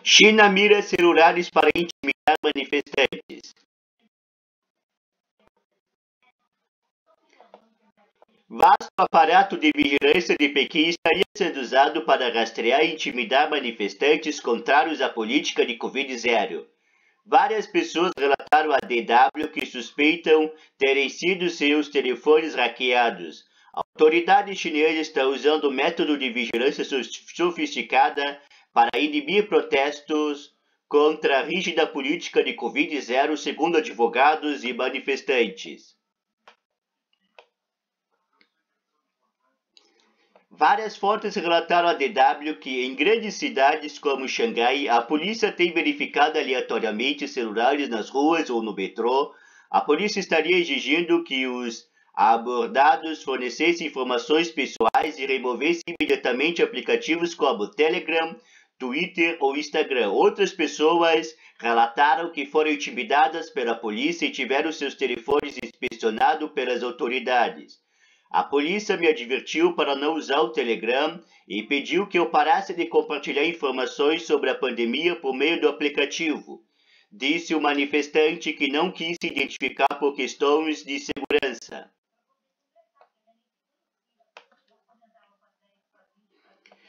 China mira celulares para intimidar manifestantes. Vasto aparato de vigilância de Pequim estaria sendo usado para rastrear e intimidar manifestantes contrários à política de Covid-0. Várias pessoas relataram à DW que suspeitam terem sido seus telefones hackeados. A autoridade chinesa está usando um método de vigilância sofisticada para inibir protestos contra a rígida política de Covid-0, segundo advogados e manifestantes. Várias fontes relataram à DW que, em grandes cidades como Xangai, a polícia tem verificado aleatoriamente celulares nas ruas ou no metrô. A polícia estaria exigindo que os abordados fornecessem informações pessoais e removessem imediatamente aplicativos como Telegram, Twitter ou Instagram. Outras pessoas relataram que foram intimidadas pela polícia e tiveram seus telefones inspecionados pelas autoridades. A polícia me advertiu para não usar o Telegram e pediu que eu parasse de compartilhar informações sobre a pandemia por meio do aplicativo, disse o manifestante que não quis se identificar por questões de segurança.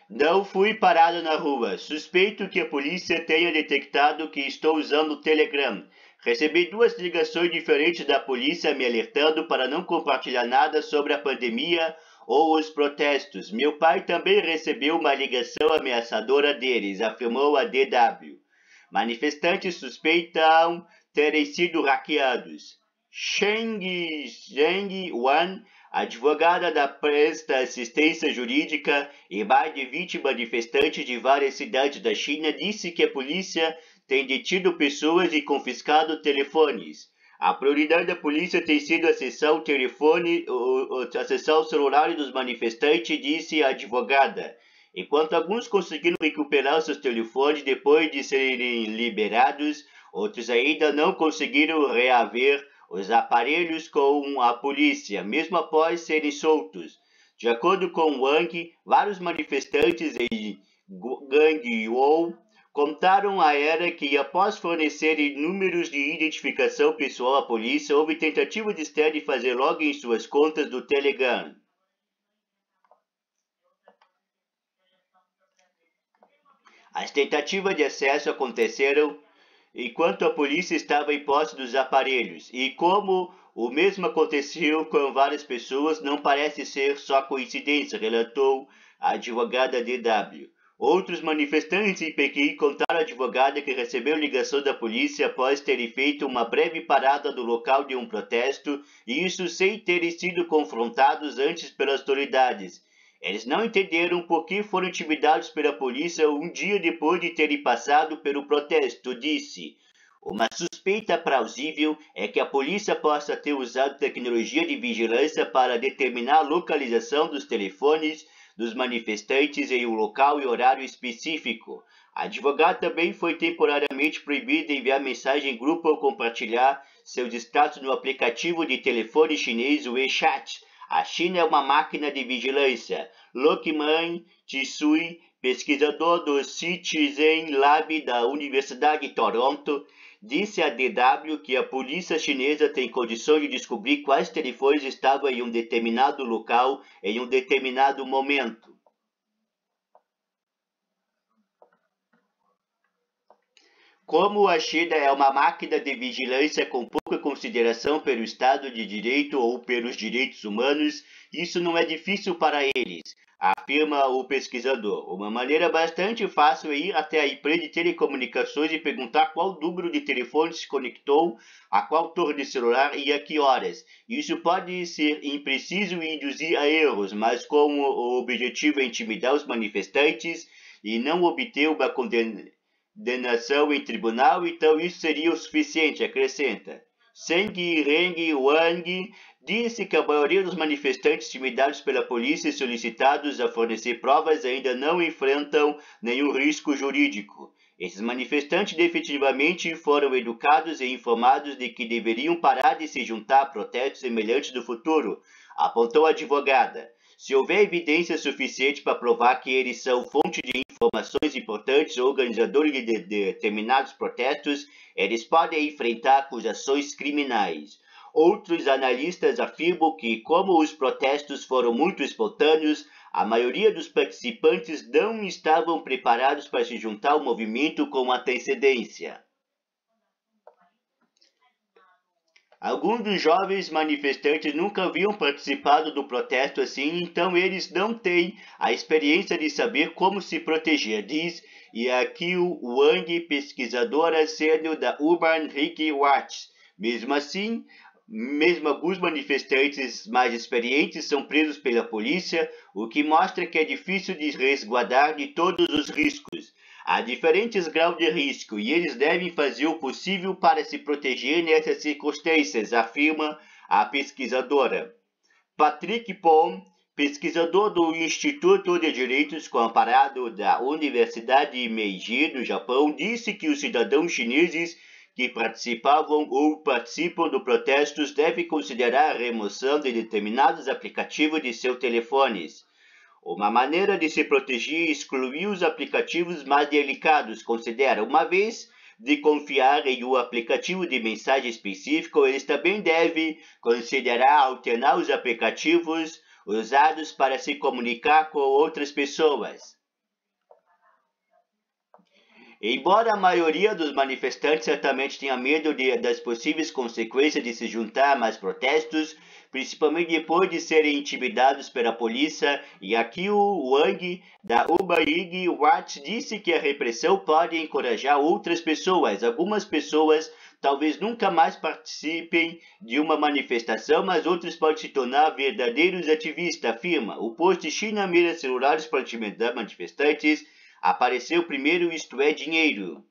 Não fui parado na rua. Suspeito que a polícia tenha detectado que estou usando o Telegram. Recebi 2 ligações diferentes da polícia me alertando para não compartilhar nada sobre a pandemia ou os protestos. Meu pai também recebeu uma ligação ameaçadora deles, afirmou a DW. Manifestantes suspeitam terem sido hackeados. Sheng Wan, advogada da Presta Assistência Jurídica e mais de 20 manifestantes de várias cidades da China, disse que a polícia tem detido pessoas e confiscado telefones. A prioridade da polícia tem sido acessar o telefone, acessar o celular dos manifestantes, disse a advogada. Enquanto alguns conseguiram recuperar seus telefones depois de serem liberados, outros ainda não conseguiram reaver os aparelhos com a polícia, mesmo após serem soltos. De acordo com Wang, vários manifestantes em Guangzhou contaram à ERA que, após fornecerem números de identificação pessoal à polícia, houve tentativa de Estado de fazer login em suas contas do Telegram. As tentativas de acesso aconteceram enquanto a polícia estava em posse dos aparelhos, e como o mesmo aconteceu com várias pessoas, não parece ser só coincidência, relatou a advogada DW. Outros manifestantes em Pequim contaram à advogada que recebeu ligação da polícia após terem feito uma breve parada no local de um protesto, e isso sem terem sido confrontados antes pelas autoridades. Eles não entenderam por que foram intimidados pela polícia um dia depois de terem passado pelo protesto, disse. Uma suspeita plausível é que a polícia possa ter usado tecnologia de vigilância para determinar a localização dos telefones dos manifestantes em um local e horário específico. A advogada também foi temporariamente proibida de enviar mensagem em grupo ou compartilhar seus status no aplicativo de telefone chinês WeChat. A China é uma máquina de vigilância. Lokman Tsui, pesquisador do Citizen Lab da Universidade de Toronto, disse à DW que a polícia chinesa tem condições de descobrir quais telefones estavam em um determinado local em um determinado momento. Como a China é uma máquina de vigilância com pouca consideração pelo Estado de Direito ou pelos direitos humanos, isso não é difícil para eles, afirma o pesquisador. Uma maneira bastante fácil é ir até a empresa de telecomunicações e perguntar qual número de telefone se conectou a qual torre de celular e a que horas. Isso pode ser impreciso e induzir a erros, mas como o objetivo é intimidar os manifestantes e não obter uma condenação em tribunal, então isso seria o suficiente, acrescenta. Zheng Wang disse que a maioria dos manifestantes intimidados pela polícia e solicitados a fornecer provas ainda não enfrentam nenhum risco jurídico. Esses manifestantes definitivamente foram educados e informados de que deveriam parar de se juntar a protestos semelhantes no futuro, apontou a advogada. Se houver evidência suficiente para provar que eles são fonte de informações importantes ao organizador de determinados protestos, eles podem enfrentar acusações criminais. Outros analistas afirmam que, como os protestos foram muito espontâneos, a maioria dos participantes não estavam preparados para se juntar ao movimento com antecedência. Alguns dos jovens manifestantes nunca haviam participado do protesto assim, então eles não têm a experiência de saber como se proteger, diz Yakio Wang, pesquisadora sênior da Urban Rights Watch. Mesmo alguns manifestantes mais experientes são presos pela polícia, o que mostra que é difícil de resguardar de todos os riscos. Há diferentes graus de risco e eles devem fazer o possível para se proteger nessas circunstâncias, afirma a pesquisadora. Patrick Pom, pesquisador do Instituto de Direitos Comparado da Universidade Meiji, do Japão, disse que os cidadãos chineses que participavam ou participam do protestos devem considerar a remoção de determinados aplicativos de seus telefones. Uma maneira de se proteger é excluir os aplicativos mais delicados, considera. Uma vez de confiar em um aplicativo de mensagem específico, eles também devem considerar alternar os aplicativos usados para se comunicar com outras pessoas. Embora a maioria dos manifestantes certamente tenha medo das possíveis consequências de se juntar a mais protestos, principalmente depois de serem intimidados pela polícia, Yakio Wang, da Urban Rights Watch, disse que a repressão pode encorajar outras pessoas. Algumas pessoas talvez nunca mais participem de uma manifestação, mas outros podem se tornar verdadeiros ativistas, afirma. O post China mira celulares para intimidar manifestantes apareceu primeiro, isto é, dinheiro.